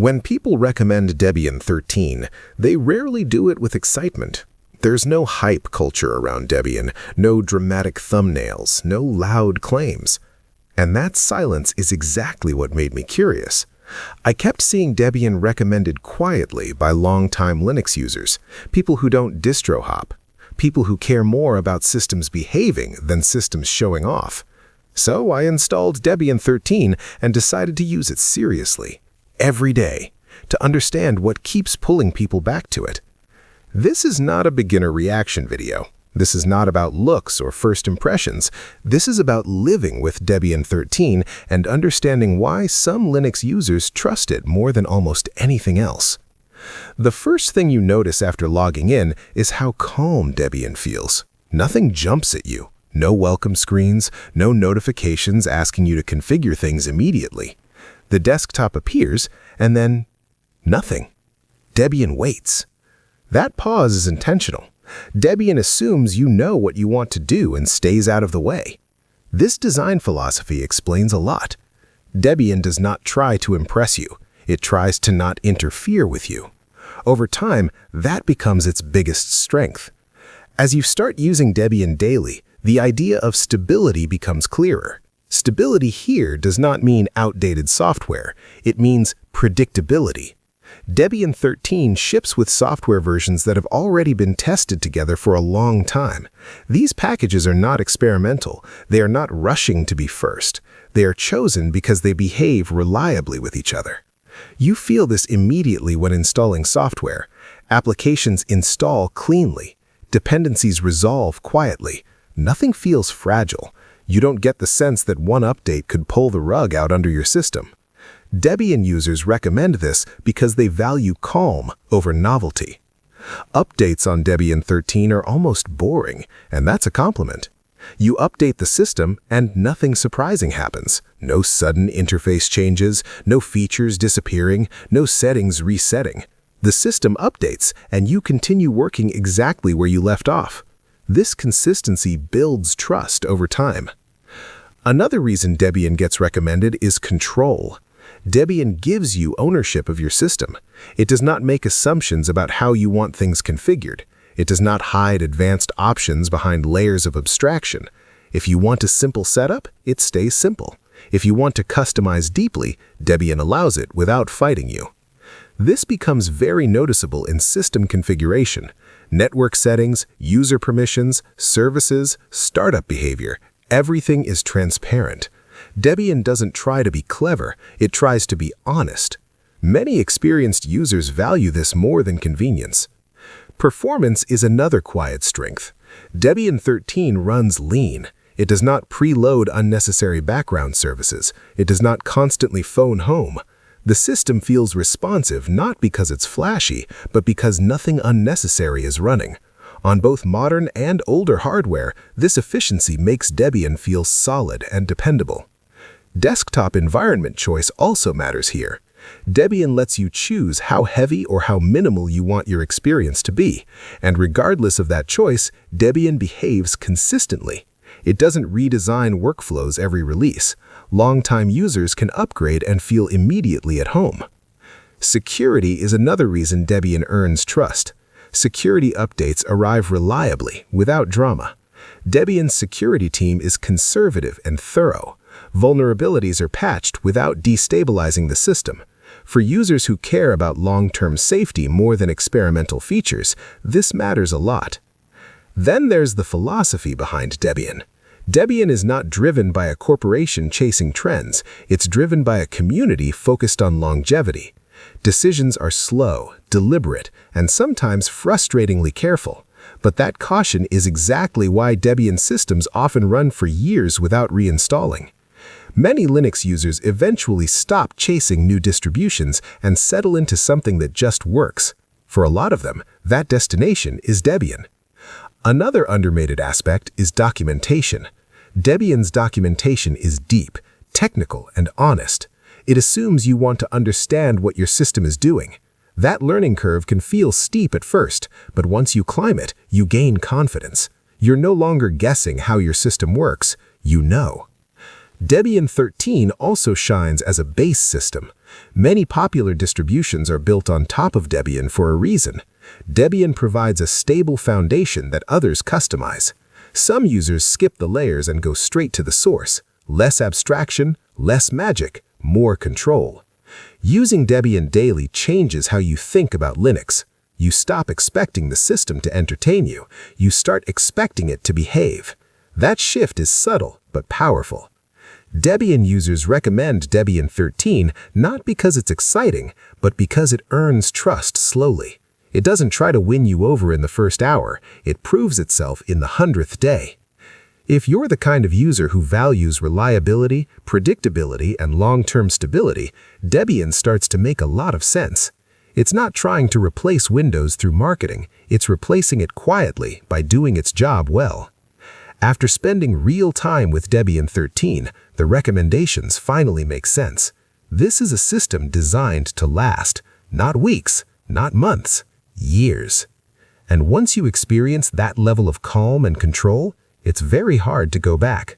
When people recommend Debian 13, they rarely do it with excitement. There's no hype culture around Debian, no dramatic thumbnails, no loud claims. And that silence is exactly what made me curious. I kept seeing Debian recommended quietly by longtime Linux users, people who don't distro hop, people who care more about systems behaving than systems showing off. So I installed Debian 13 and decided to use it seriously, every day, to understand what keeps pulling people back to it. This is not a beginner reaction video. This is not about looks or first impressions. This is about living with Debian 13 and understanding why some Linux users trust it more than almost anything else. The first thing you notice after logging in is how calm Debian feels. Nothing jumps at you. No welcome screens, no notifications asking you to configure things immediately. The desktop appears, and then nothing. Debian waits. That pause is intentional. Debian assumes you know what you want to do and stays out of the way. This design philosophy explains a lot. Debian does not try to impress you. It tries to not interfere with you. Over time, that becomes its biggest strength. As you start using Debian daily, the idea of stability becomes clearer. Stability here does not mean outdated software. It means predictability. Debian 13 ships with software versions that have already been tested together for a long time. These packages are not experimental. They are not rushing to be first. They are chosen because they behave reliably with each other. You feel this immediately when installing software. Applications install cleanly. Dependencies resolve quietly. Nothing feels fragile. You don't get the sense that one update could pull the rug out under your system. Debian users recommend this because they value calm over novelty. Updates on Debian 13 are almost boring, and that's a compliment. You update the system and nothing surprising happens. No sudden interface changes, no features disappearing, no settings resetting. The system updates and you continue working exactly where you left off. This consistency builds trust over time. Another reason Debian gets recommended is control. Debian gives you ownership of your system. It does not make assumptions about how you want things configured. It does not hide advanced options behind layers of abstraction. If you want a simple setup, it stays simple. If you want to customize deeply, Debian allows it without fighting you. This becomes very noticeable in system configuration. Network settings, user permissions, services, startup behavior, everything is transparent. Debian doesn't try to be clever, it tries to be honest. Many experienced users value this more than convenience. Performance is another quiet strength. Debian 13 runs lean. It does not preload unnecessary background services. It does not constantly phone home. The system feels responsive not because it's flashy, but because nothing unnecessary is running. On both modern and older hardware, this efficiency makes Debian feel solid and dependable. Desktop environment choice also matters here. Debian lets you choose how heavy or how minimal you want your experience to be, and regardless of that choice, Debian behaves consistently. It doesn't redesign workflows every release. Longtime users can upgrade and feel immediately at home. Security is another reason Debian earns trust. Security updates arrive reliably, without drama. Debian's security team is conservative and thorough. Vulnerabilities are patched without destabilizing the system. For users who care about long-term safety more than experimental features, this matters a lot. Then there's the philosophy behind Debian. Debian is not driven by a corporation chasing trends. It's driven by a community focused on longevity. Decisions are slow, deliberate, and sometimes frustratingly careful. But that caution is exactly why Debian systems often run for years without reinstalling. Many Linux users eventually stop chasing new distributions and settle into something that just works. For a lot of them, that destination is Debian. Another underrated aspect is documentation. Debian's documentation is deep, technical, and honest. It assumes you want to understand what your system is doing. That learning curve can feel steep at first, but once you climb it, you gain confidence. You're no longer guessing how your system works, you know. Debian 13 also shines as a base system. Many popular distributions are built on top of Debian for a reason. Debian provides a stable foundation that others customize. Some users skip the layers and go straight to the source. Less abstraction, less magic, more control. Using Debian daily changes how you think about Linux. You stop expecting the system to entertain you. You start expecting it to behave. That shift is subtle but powerful. Debian users recommend Debian 13 not because it's exciting, but because it earns trust slowly. It doesn't try to win you over in the first hour. It proves itself in the 100th day. If you're the kind of user who values reliability, predictability, and long-term stability, Debian starts to make a lot of sense. It's not trying to replace Windows through marketing. It's replacing it quietly by doing its job well. After spending real time with Debian 13, the recommendations finally make sense. This is a system designed to last, not weeks, not months, years. And once you experience that level of calm and control, it's very hard to go back.